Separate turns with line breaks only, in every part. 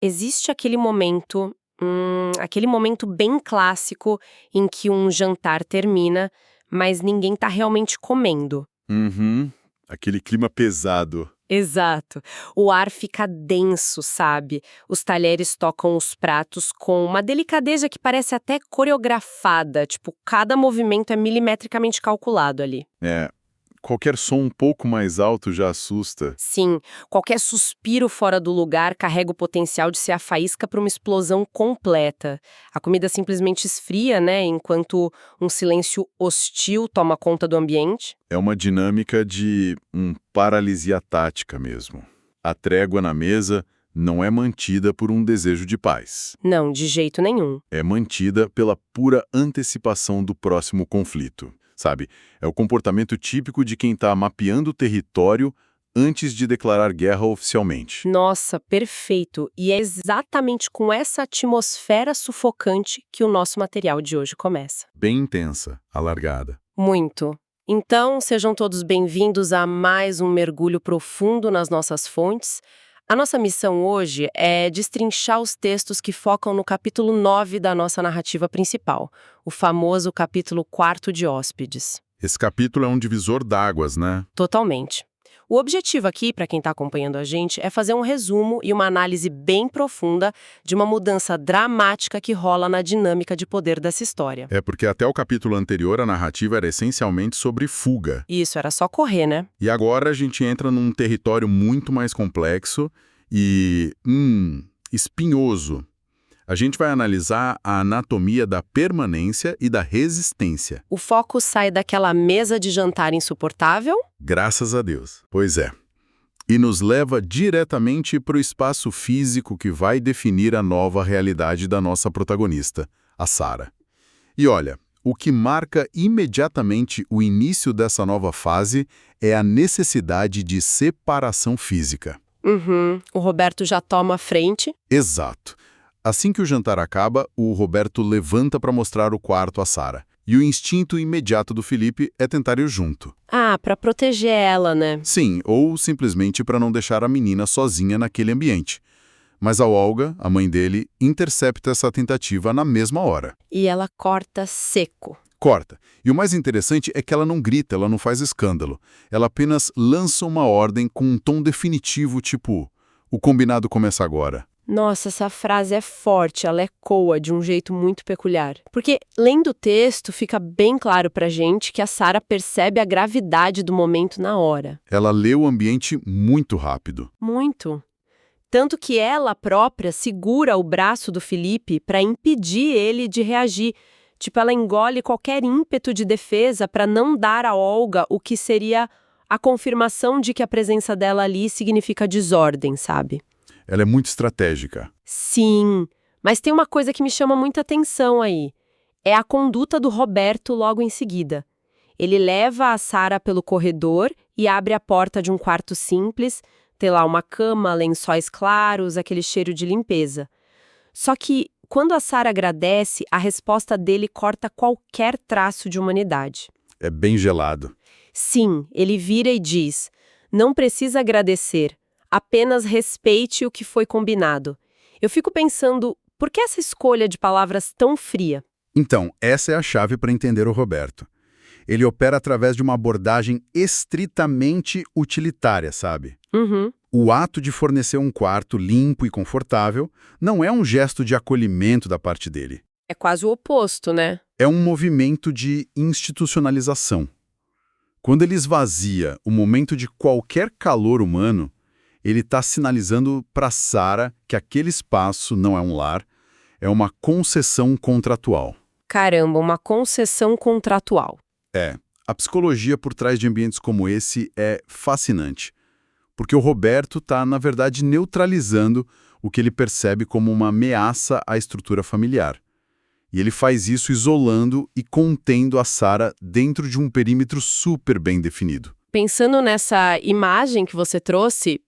Existe aquele momento bem clássico em que um jantar termina, mas ninguém tá realmente comendo.
Uhum. Aquele clima pesado.
Exato. O ar fica denso, sabe? Os talheres tocam os pratos com uma delicadeza que parece até coreografada, tipo, cada movimento é milimetricamente calculado ali.
É, qualquer som um pouco mais alto já assusta.
Sim, qualquer suspiro fora do lugar carrega o potencial de ser a faísca para uma explosão completa. A comida simplesmente esfria, né, enquanto um silêncio hostil toma conta do ambiente.
É uma dinâmica de paralisia tática mesmo. A trégua na mesa não é mantida por um desejo de paz.
Não, de jeito nenhum.
É mantida pela pura antecipação do próximo conflito, sabe? É o comportamento típico de quem está mapeando o território antes de declarar guerra oficialmente.
Nossa, perfeito. E é exatamente com essa atmosfera sufocante que o nosso material de hoje começa.
Bem intensa, alargada.
Muito. Então, sejam todos bem-vindos a mais um mergulho profundo nas nossas fontes. A nossa missão hoje é destrinchar os textos que focam no capítulo 9 da nossa narrativa principal, o famoso capítulo 4 de Hóspedes.
Esse capítulo é um divisor d'águas, né?
Totalmente. O objetivo aqui, para quem está acompanhando a gente, é fazer um resumo e uma análise bem profunda de uma mudança dramática que rola na dinâmica de poder dessa história.
É porque até o capítulo anterior a narrativa era essencialmente sobre fuga.
Isso, era só correr, né?
E agora a gente entra num território muito mais complexo e, espinhoso. A gente vai analisar a anatomia da permanência e da resistência.
O foco sai daquela mesa de jantar insuportável.
Graças a Deus. Pois é. E nos leva diretamente para o espaço físico que vai definir a nova realidade da nossa protagonista, a Sarah. E olha, o que marca imediatamente o início dessa nova fase é a necessidade de separação física.
O Roberto já toma a frente.
Exato. Assim que o jantar acaba, o Roberto levanta para mostrar o quarto a Sarah. E o instinto imediato do Felipe é tentar ir junto.
Ah, para proteger ela, né?
Sim, ou simplesmente para não deixar a menina sozinha naquele ambiente. Mas a Olga, a mãe dele, intercepta essa tentativa na mesma hora.
E ela corta seco.
Corta. E o mais interessante é que ela não grita, ela não faz escândalo. Ela apenas lança uma ordem com um tom definitivo, tipo: o combinado começa agora.
Nossa, essa frase é forte, ela ecoa de um jeito muito peculiar. Porque, lendo o texto, fica bem claro pra gente que a Sarah percebe a gravidade do momento na hora.
Ela lê o ambiente muito rápido.
Muito. Tanto que ela própria segura o braço do Felipe para impedir ele de reagir. Tipo, ela engole qualquer ímpeto de defesa para não dar a Olga o que seria a confirmação de que a presença dela ali significa desordem, sabe?
Ela é muito estratégica.
Sim, mas tem uma coisa que me chama muita atenção aí. É a conduta do Roberto logo em seguida. Ele leva a Sarah pelo corredor e abre a porta de um quarto simples, tem lá uma cama, lençóis claros, aquele cheiro de limpeza. Só que, quando a Sarah agradece, a resposta dele corta qualquer traço de humanidade.
É bem gelado.
Sim, ele vira e diz: não precisa agradecer, apenas respeite o que foi combinado. Eu fico pensando, por que essa escolha de palavras tão fria?
Então, essa é a chave para entender o Roberto. Ele opera através de uma abordagem estritamente utilitária, sabe? O ato de fornecer um quarto limpo e confortável não é um gesto de acolhimento da parte dele.
É quase o oposto, né?
É um movimento de institucionalização. Quando ele esvazia o momento de qualquer calor humano, ele está sinalizando para Sarah que aquele espaço não é um lar, é uma concessão contratual.
Caramba, uma concessão contratual.
A psicologia por trás de ambientes como esse é fascinante, porque o Roberto está, na verdade, neutralizando o que ele percebe como uma ameaça à estrutura familiar. E ele faz isso isolando e contendo a Sarah dentro de um perímetro super bem definido.
Pensando nessa imagem que você trouxe,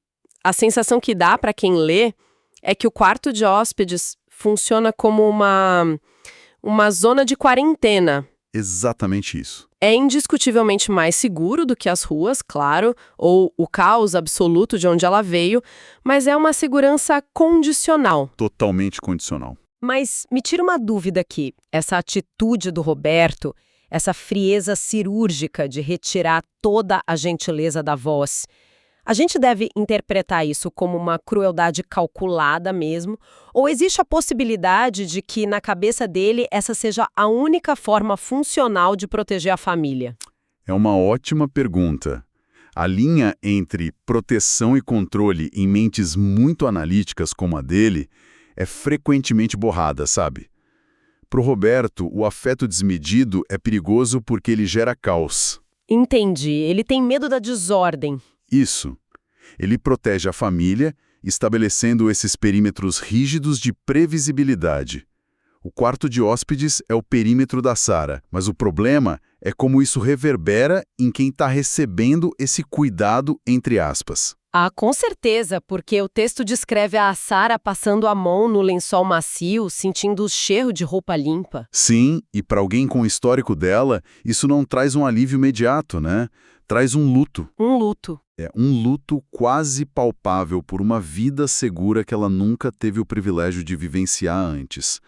a sensação que dá para quem lê é que o quarto de hóspedes funciona como uma zona de quarentena.
Exatamente isso.
É indiscutivelmente mais seguro do que as ruas, claro, ou o caos absoluto de onde ela veio, mas é uma segurança condicional.
Totalmente condicional.
Mas me tira uma dúvida aqui. Essa atitude do Roberto, essa frieza cirúrgica de retirar toda a gentileza da voz, a gente deve interpretar isso como uma crueldade calculada mesmo? Ou existe a possibilidade de que, na cabeça dele, essa seja a única forma funcional de proteger a família?
É uma ótima pergunta. A linha entre proteção e controle em mentes muito analíticas como a dele é frequentemente borrada, sabe? Para o Roberto, o afeto desmedido é perigoso porque ele gera caos.
Entendi. Ele tem medo da desordem.
Isso. Ele protege a família, estabelecendo esses perímetros rígidos de previsibilidade. O quarto de hóspedes é o perímetro da Sara, mas o problema é como isso reverbera em quem está recebendo esse cuidado, entre aspas.
Ah, com certeza, porque o texto descreve a Sara passando a mão no lençol macio, sentindo o cheiro de roupa limpa.
Sim, e para alguém com o histórico dela, isso não traz um alívio imediato, né? Traz um luto.
Um luto.
É um luto quase palpável por uma vida segura que ela nunca teve o privilégio de vivenciar antes.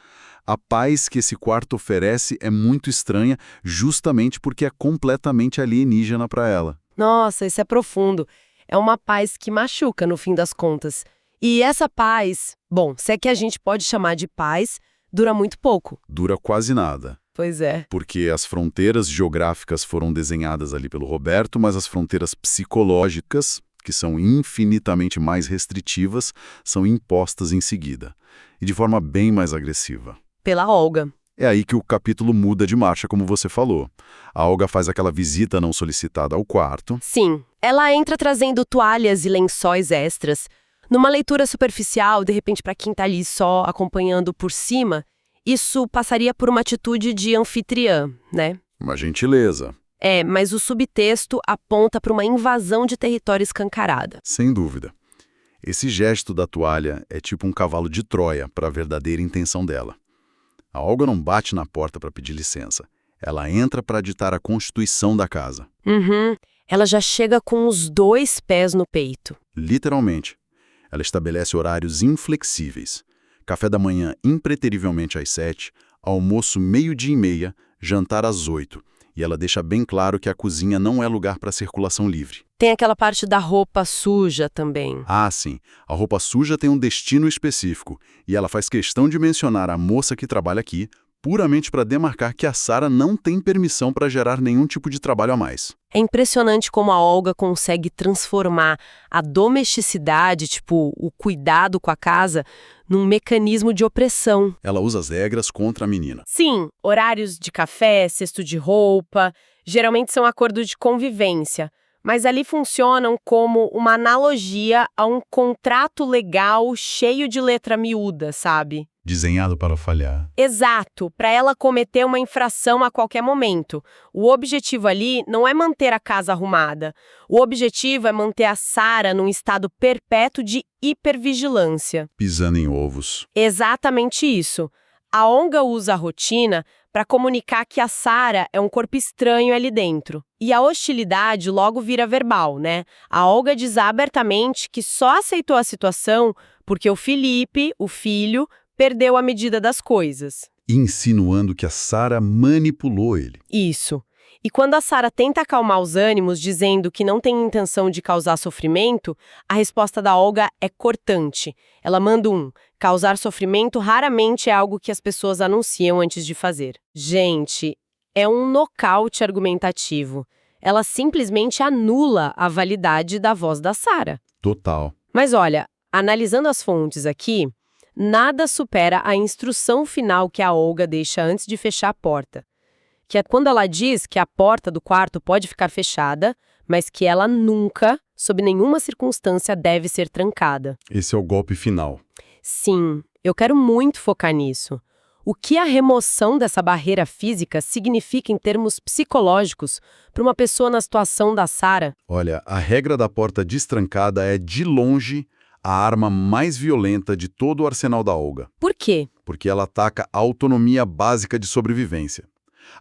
A paz que esse quarto oferece é muito estranha, justamente porque é completamente alienígena para ela.
Nossa, isso é profundo. É uma paz que machuca, no fim das contas. E essa paz, bom, se é que a gente pode chamar de paz, dura muito pouco.
Dura quase nada.
Pois é.
Porque as fronteiras geográficas foram desenhadas ali pelo Roberto, mas as fronteiras psicológicas, que são infinitamente mais restritivas, são impostas em seguida. E de forma bem mais agressiva.
Pela Olga.
É aí que o capítulo muda de marcha, como você falou. A Olga faz aquela visita não solicitada ao quarto.
Sim, ela entra trazendo toalhas e lençóis extras. Numa leitura superficial, de repente para quem tá ali só acompanhando por cima, isso passaria por uma atitude de anfitriã, né?
Uma gentileza.
É, mas o subtexto aponta para uma invasão de território escancarada.
Sem dúvida. Esse gesto da toalha é tipo um cavalo de Troia para a verdadeira intenção dela. A Olga não bate na porta para pedir licença. Ela entra para ditar a constituição da casa.
Uhum. Ela já chega com os 2 pés no peito.
Literalmente. Ela estabelece horários inflexíveis. Café da manhã impreterivelmente às 7, almoço 12h30, jantar às 8. E ela deixa bem claro que a cozinha não é lugar para circulação livre.
Tem aquela parte da roupa suja também.
Ah, sim. A roupa suja tem um destino específico. E ela faz questão de mencionar a moça que trabalha aqui, puramente para demarcar que a Sara não tem permissão para gerar nenhum tipo de trabalho a mais.
É impressionante como a Olga consegue transformar a domesticidade, tipo, o cuidado com a casa, num mecanismo de opressão.
Ela usa as regras contra a menina.
Sim, horários de café, cesto de roupa, geralmente são acordos de convivência, mas ali funcionam como uma analogia a um contrato legal cheio de letra miúda, sabe?
Desenhado para falhar.
Exato, para ela cometer uma infração a qualquer momento. O objetivo ali não é manter a casa arrumada. O objetivo é manter a Sara num estado perpétuo de hipervigilância.
Pisando em ovos.
Exatamente isso. A Olga usa a rotina para comunicar que a Sara é um corpo estranho ali dentro. E a hostilidade logo vira verbal, né? A Olga diz abertamente que só aceitou a situação porque o Felipe, o filho, perdeu a medida das coisas.
Insinuando que a Sara manipulou ele.
Isso. E quando a Sara tenta acalmar os ânimos, dizendo que não tem intenção de causar sofrimento, a resposta da Olga é cortante. Ela manda causar sofrimento raramente é algo que as pessoas anunciam antes de fazer. Gente, é um nocaute argumentativo. Ela simplesmente anula a validade da voz da Sara.
Total.
Mas olha, analisando as fontes aqui, nada supera a instrução final que a Olga deixa antes de fechar a porta. Que é quando ela diz que a porta do quarto pode ficar fechada, mas que ela nunca, sob nenhuma circunstância, deve ser trancada.
Esse é o golpe final.
Sim, eu quero muito focar nisso. O que a remoção dessa barreira física significa em termos psicológicos para uma pessoa na situação da Sara?
Olha, a regra da porta destrancada é, de longe, a arma mais violenta de todo o arsenal da Olga.
Por quê?
Porque ela ataca a autonomia básica de sobrevivência.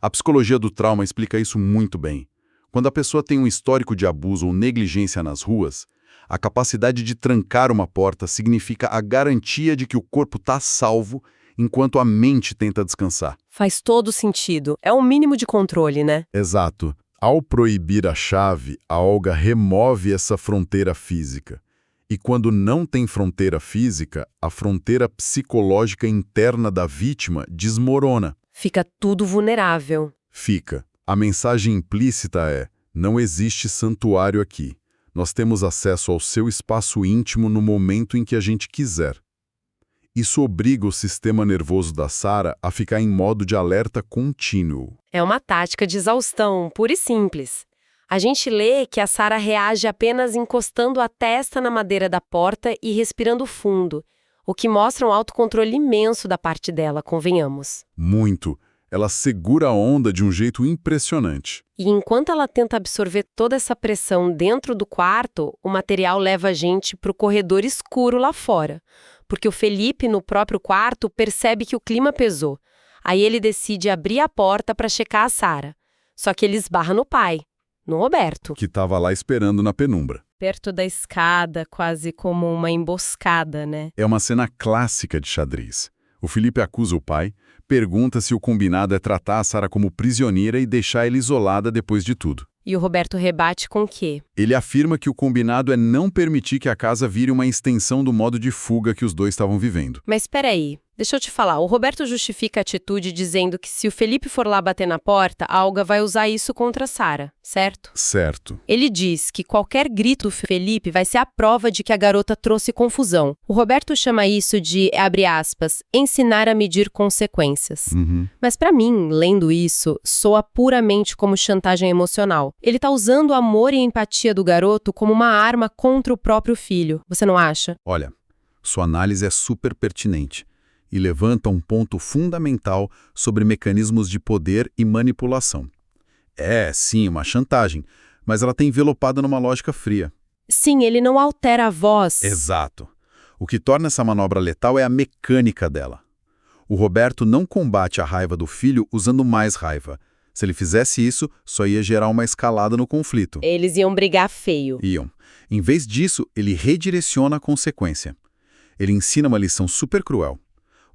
A psicologia do trauma explica isso muito bem. Quando a pessoa tem um histórico de abuso ou negligência nas ruas, a capacidade de trancar uma porta significa a garantia de que o corpo está salvo enquanto a mente tenta descansar.
Faz todo sentido. É um mínimo de controle, né?
Exato. Ao proibir a chave, a Olga remove essa fronteira física. E quando não tem fronteira física, a fronteira psicológica interna da vítima desmorona.
Fica tudo vulnerável.
Fica. A mensagem implícita é: não existe santuário aqui. Nós temos acesso ao seu espaço íntimo no momento em que a gente quiser. Isso obriga o sistema nervoso da Sarah a ficar em modo de alerta contínuo.
É uma tática de exaustão, pura e simples. A gente lê que a Sarah reage apenas encostando a testa na madeira da porta e respirando fundo, o que mostra um autocontrole imenso da parte dela, convenhamos.
Muito. Ela segura a onda de um jeito impressionante.
E enquanto ela tenta absorver toda essa pressão dentro do quarto, o material leva a gente para o corredor escuro lá fora. Porque o Felipe, no próprio quarto, percebe que o clima pesou. Aí ele decide abrir a porta para checar a Sarah. Só que ele esbarra no pai, no Roberto.
Que estava lá esperando na penumbra.
Perto da escada, quase como uma emboscada, né?
É uma cena clássica de xadrez. O Felipe acusa o pai, pergunta se o combinado é tratar a Sarah como prisioneira e deixar ela isolada depois de tudo.
E o Roberto rebate com o quê?
Ele afirma que o combinado é não permitir que a casa vire uma extensão do modo de fuga que os dois estavam vivendo.
Mas espera aí, deixa eu te falar. O Roberto justifica a atitude dizendo que se o Felipe for lá bater na porta, a Olga vai usar isso contra a Sarah, certo?
Certo.
Ele diz que qualquer grito do Felipe vai ser a prova de que a garota trouxe confusão. O Roberto chama isso de, abre aspas, ensinar a medir consequências. Mas pra mim, lendo isso, soa puramente como chantagem emocional. Ele tá usando o amor e a empatia do garoto como uma arma contra o próprio filho. Você não acha?
Olha, sua análise é super pertinente e levanta um ponto fundamental sobre mecanismos de poder e manipulação. É, sim, uma chantagem, mas ela está envelopada numa lógica fria.
Sim, ele não altera a voz.
Exato. O que torna essa manobra letal é a mecânica dela. O Roberto não combate a raiva do filho usando mais raiva. Se ele fizesse isso, só ia gerar uma escalada no conflito.
Eles iam brigar feio.
Iam. Em vez disso, ele redireciona a consequência. Ele ensina uma lição super cruel.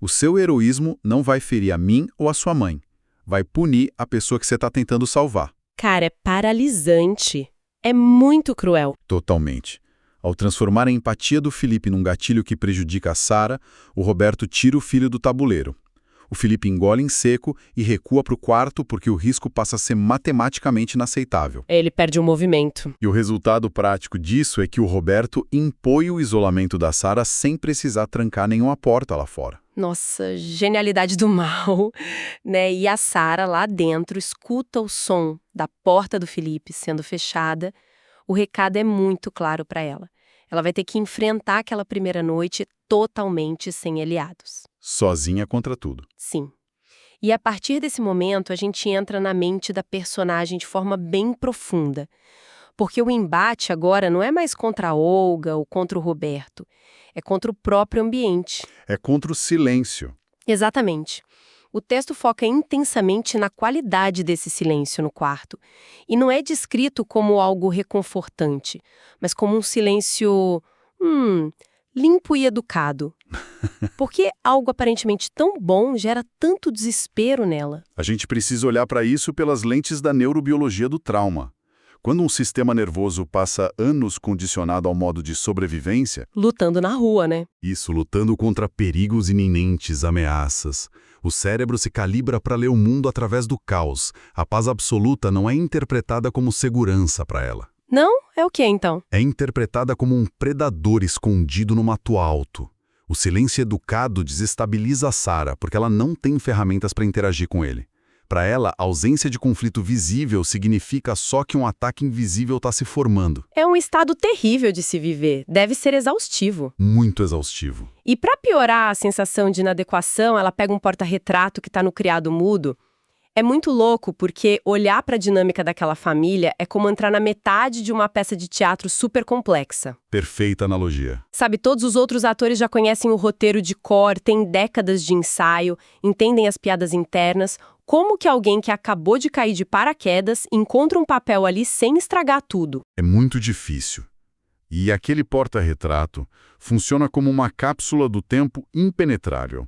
O seu heroísmo não vai ferir a mim ou a sua mãe. Vai punir a pessoa que você está tentando salvar.
Cara, é paralisante. É muito cruel.
Totalmente. Ao transformar a empatia do Felipe num gatilho que prejudica a Sarah, o Roberto tira o filho do tabuleiro. O Felipe engole em seco e recua para o quarto porque o risco passa a ser matematicamente inaceitável.
Ele perde o movimento.
E o resultado prático disso é que o Roberto impõe o isolamento da Sarah sem precisar trancar nenhuma porta lá fora.
Nossa, genialidade do mal, né? E a Sarah lá dentro escuta o som da porta do Felipe sendo fechada. O recado é muito claro para ela. Ela vai ter que enfrentar aquela primeira noite totalmente sem aliados.
Sozinha contra tudo.
Sim. E a partir desse momento, a gente entra na mente da personagem de forma bem profunda. Porque o embate agora não é mais contra a Olga ou contra o Roberto. É contra o próprio ambiente.
É contra o silêncio.
Exatamente. O texto foca intensamente na qualidade desse silêncio no quarto. E não é descrito como algo reconfortante, mas como um silêncio, limpo e educado. Porque algo aparentemente tão bom gera tanto desespero nela.
A gente precisa olhar para isso pelas lentes da neurobiologia do trauma. Quando um sistema nervoso passa anos condicionado ao modo de sobrevivência...
Lutando na rua, né?
Isso, lutando contra perigos iminentes, ameaças. O cérebro se calibra para ler o mundo através do caos. A paz absoluta não é interpretada como segurança para ela.
Não? É o que então?
É interpretada como um predador escondido no mato alto. O silêncio educado desestabiliza a Sarah porque ela não tem ferramentas para interagir com ele. Para ela, a ausência de conflito visível significa só que um ataque invisível está se formando.
É um estado terrível de se viver. Deve ser exaustivo.
Muito exaustivo.
E para piorar a sensação de inadequação, ela pega um porta-retrato que está no criado mudo. É muito louco porque olhar para a dinâmica daquela família é como entrar na metade de uma peça de teatro super complexa.
Perfeita analogia.
Sabe, todos os outros atores já conhecem o roteiro de cor, têm décadas de ensaio, entendem as piadas internas. Como que alguém que acabou de cair de paraquedas encontra um papel ali sem estragar tudo?
É muito difícil. E aquele porta-retrato funciona como uma cápsula do tempo impenetrável.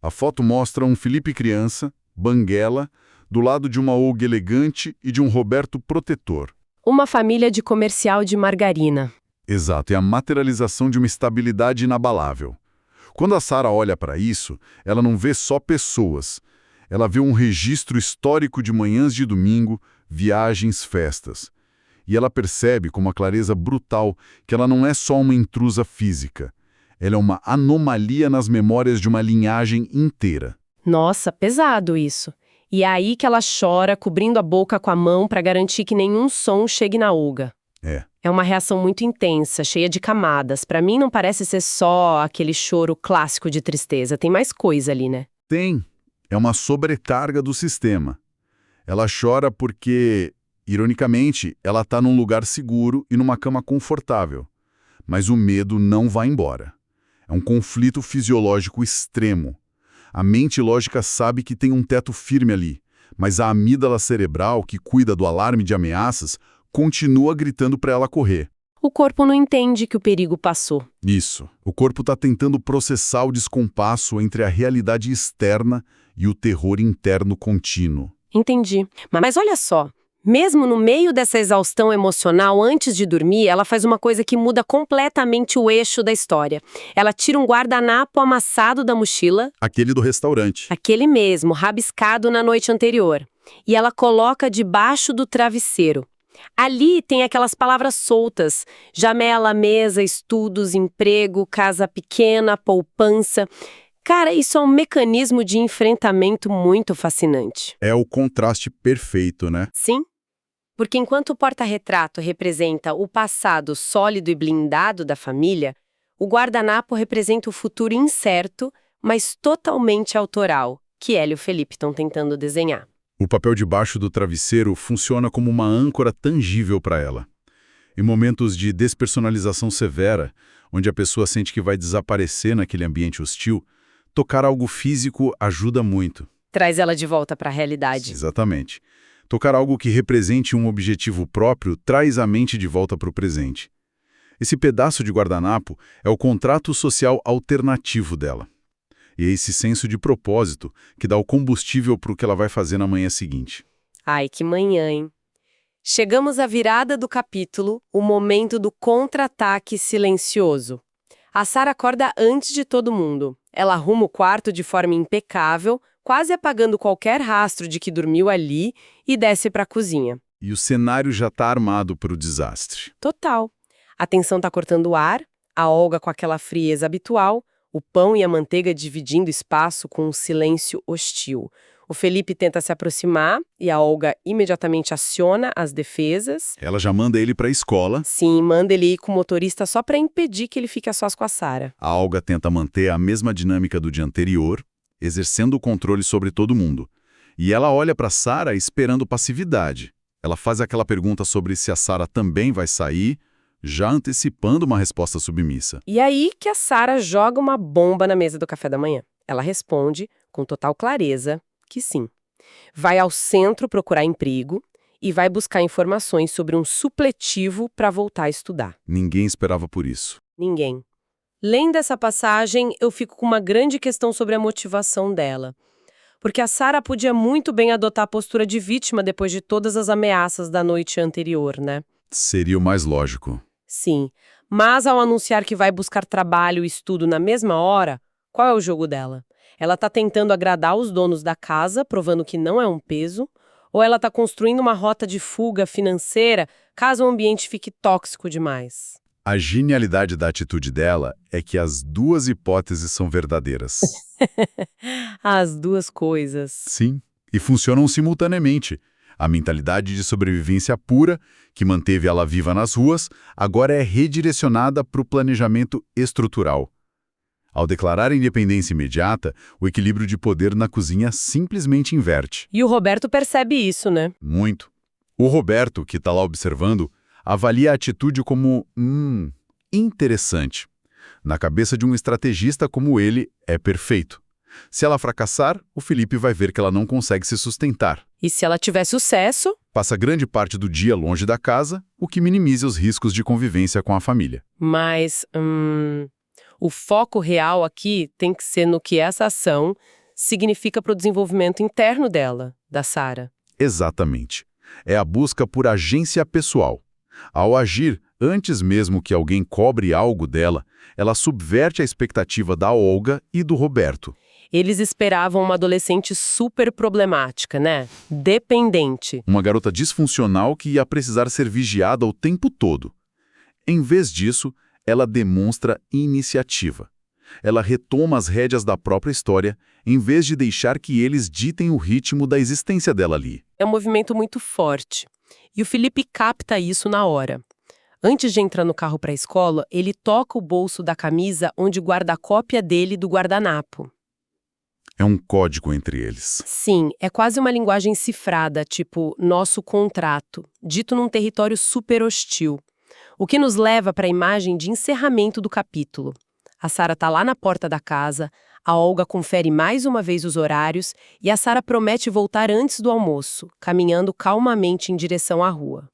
A foto mostra um Felipe criança, banguela, do lado de uma Olga elegante e de um Roberto protetor.
Uma família de comercial de margarina.
Exato, é a materialização de uma estabilidade inabalável. Quando a Sara olha para isso, ela não vê só pessoas. Ela vê um registro histórico de manhãs de domingo, viagens, festas. E ela percebe com uma clareza brutal que ela não é só uma intrusa física. Ela é uma anomalia nas memórias de uma linhagem inteira.
Nossa, pesado isso. E é aí que ela chora, cobrindo a boca com a mão para garantir que nenhum som chegue na Olga. É uma reação muito intensa, cheia de camadas. Para mim não parece ser só aquele choro clássico de tristeza. Tem mais coisa ali, né?
Tem. É uma sobrecarga do sistema. Ela chora porque, ironicamente, ela está num lugar seguro e numa cama confortável. Mas o medo não vai embora. É um conflito fisiológico extremo. A mente lógica sabe que tem um teto firme ali, mas a amígdala cerebral, que cuida do alarme de ameaças, continua gritando para ela correr.
O corpo não entende que o perigo passou.
Isso. O corpo está tentando processar o descompasso entre a realidade externa e o terror interno contínuo.
Entendi. Mas olha só, mesmo no meio dessa exaustão emocional, antes de dormir, ela faz uma coisa que muda completamente o eixo da história. Ela tira um guardanapo amassado da mochila,
Aquele do restaurante.
aquele mesmo, rabiscado na noite anterior, e ela coloca debaixo do travesseiro. Ali tem aquelas palavras soltas: janela, mesa, estudos, emprego, casa pequena, poupança. Cara, isso é um mecanismo de enfrentamento muito fascinante.
É o contraste perfeito, né?
Sim, porque enquanto o porta-retrato representa o passado sólido e blindado da família, o guardanapo representa o futuro incerto, mas totalmente autoral, que ela e o Felipe estão tentando desenhar.
O papel debaixo do travesseiro funciona como uma âncora tangível para ela. Em momentos de despersonalização severa, onde a pessoa sente que vai desaparecer naquele ambiente hostil, tocar algo físico ajuda muito.
Traz ela de volta para a realidade.
Exatamente. Tocar algo que represente um objetivo próprio traz a mente de volta para o presente. Esse pedaço de guardanapo é o contrato social alternativo dela. E é esse senso de propósito que dá o combustível para o que ela vai fazer na manhã seguinte.
Ai, que manhã, hein? Chegamos à virada do capítulo, o momento do contra-ataque silencioso. A Sara acorda antes de todo mundo. Ela arruma o quarto de forma impecável, quase apagando qualquer rastro de que dormiu ali, e desce para a cozinha.
E o cenário já está armado para o desastre.
Total. A tensão tá cortando o ar, a Olga com aquela frieza habitual, o pão e a manteiga dividindo espaço com um silêncio hostil. O Felipe tenta se aproximar e a Olga imediatamente aciona as defesas.
Ela já manda ele para a escola.
Sim, manda ele ir com o motorista só para impedir que ele fique a sós com a Sara.
A Olga tenta manter a mesma dinâmica do dia anterior, exercendo o controle sobre todo mundo. E ela olha para Sara esperando passividade. Ela faz aquela pergunta sobre se a Sara também vai sair, já antecipando uma resposta submissa.
E aí que a Sara joga uma bomba na mesa do café da manhã. Ela responde, com total clareza, que sim. Vai ao centro procurar emprego e vai buscar informações sobre um supletivo para voltar a estudar.
Ninguém esperava por isso.
Ninguém. Lendo essa passagem, eu fico com uma grande questão sobre a motivação dela. Porque a Sara podia muito bem adotar a postura de vítima depois de todas as ameaças da noite anterior, né?
Seria o mais lógico.
Sim, mas ao anunciar que vai buscar trabalho e estudo na mesma hora, qual é o jogo dela? Ela está tentando agradar os donos da casa, provando que não é um peso, ou ela está construindo uma rota de fuga financeira caso o ambiente fique tóxico demais?
A genialidade da atitude dela é que as duas hipóteses são verdadeiras.
As duas coisas.
Sim, e funcionam simultaneamente. A mentalidade de sobrevivência pura, que manteve ela viva nas ruas, agora é redirecionada para o planejamento estrutural. Ao declarar a independência imediata, o equilíbrio de poder na cozinha simplesmente inverte.
E o Roberto percebe isso, né?
Muito. O Roberto, que está lá observando, avalia a atitude como, interessante. Na cabeça de um estrategista como ele, é perfeito. Se ela fracassar, o Felipe vai ver que ela não consegue se sustentar.
E se ela tiver sucesso?
Passa grande parte do dia longe da casa, o que minimiza os riscos de convivência com a família.
Mas, o foco real aqui tem que ser no que essa ação significa para o desenvolvimento interno dela, da Sarah.
Exatamente. É a busca por agência pessoal. Ao agir, antes mesmo que alguém cobre algo dela, ela subverte a expectativa da Olga e do Roberto.
Eles esperavam uma adolescente super problemática, né? Dependente.
Uma garota disfuncional que ia precisar ser vigiada o tempo todo. Em vez disso, ela demonstra iniciativa. Ela retoma as rédeas da própria história, em vez de deixar que eles ditem o ritmo da existência dela ali.
É um movimento muito forte. E o Felipe capta isso na hora. Antes de entrar no carro para a escola, ele toca o bolso da camisa onde guarda a cópia dele do guardanapo.
É um código entre eles.
Sim, é quase uma linguagem cifrada, tipo nosso contrato, dito num território super hostil. O que nos leva para a imagem de encerramento do capítulo. A Sarah está lá na porta da casa, a Olga confere mais uma vez os horários e a Sarah promete voltar antes do almoço, caminhando calmamente em direção à rua.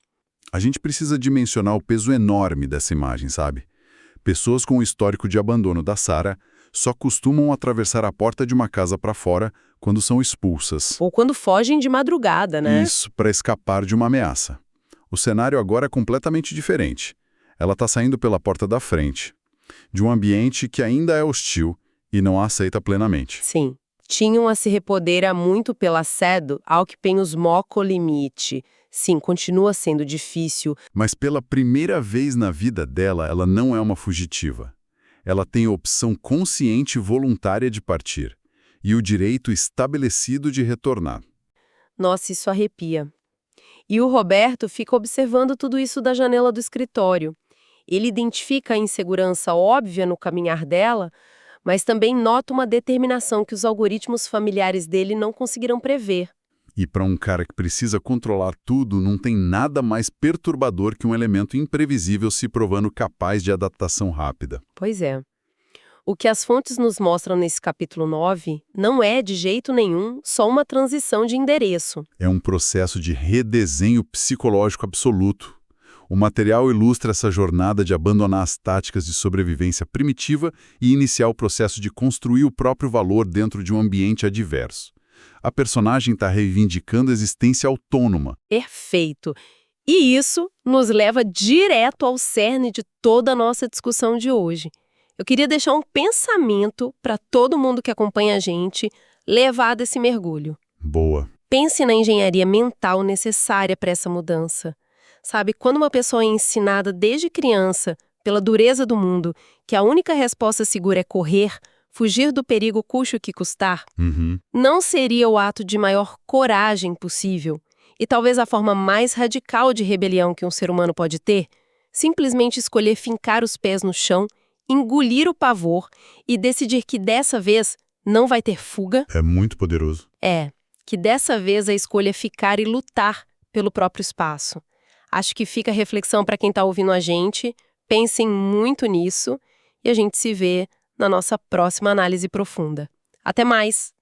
A gente precisa dimensionar o peso enorme dessa imagem, sabe? Pessoas com o histórico de abandono da Sarah só costumam atravessar a porta de uma casa para fora quando são expulsas.
Ou quando fogem de madrugada, né?
Isso, para escapar de uma ameaça. O cenário agora é completamente diferente. Ela está saindo pela porta da frente, de um ambiente que ainda é hostil e não a aceita plenamente.
Sim. Tinham a se repodera muito pela cedo ao que penhos moco limite. Sim, continua sendo difícil.
Mas pela primeira vez na vida dela, ela não é uma fugitiva. Ela tem a opção consciente e voluntária de partir, e o direito estabelecido de retornar.
Nossa, isso arrepia. E o Roberto fica observando tudo isso da janela do escritório. Ele identifica a insegurança óbvia no caminhar dela, mas também nota uma determinação que os algoritmos familiares dele não conseguiram prever.
E para um cara que precisa controlar tudo, não tem nada mais perturbador que um elemento imprevisível se provando capaz de adaptação rápida.
Pois é. O que as fontes nos mostram nesse capítulo 9 não é, de jeito nenhum, só uma transição de endereço.
É um processo de redesenho psicológico absoluto. O material ilustra essa jornada de abandonar as táticas de sobrevivência primitiva e iniciar o processo de construir o próprio valor dentro de um ambiente adverso. A personagem está reivindicando a existência autônoma.
Perfeito. E isso nos leva direto ao cerne de toda a nossa discussão de hoje. Eu queria deixar um pensamento para todo mundo que acompanha a gente levar desse mergulho.
Boa.
Pense na engenharia mental necessária para essa mudança. Sabe, quando uma pessoa é ensinada desde criança, pela dureza do mundo, que a única resposta segura é correr, fugir do perigo custe o que custar, não seria o ato de maior coragem possível? E talvez a forma mais radical de rebelião que um ser humano pode ter? Simplesmente escolher fincar os pés no chão, engolir o pavor e decidir que dessa vez não vai ter fuga?
É muito poderoso.
Que dessa vez a escolha é ficar e lutar pelo próprio espaço. Acho que fica a reflexão para quem está ouvindo a gente. Pensem muito nisso e a gente se vê na nossa próxima análise profunda. Até mais!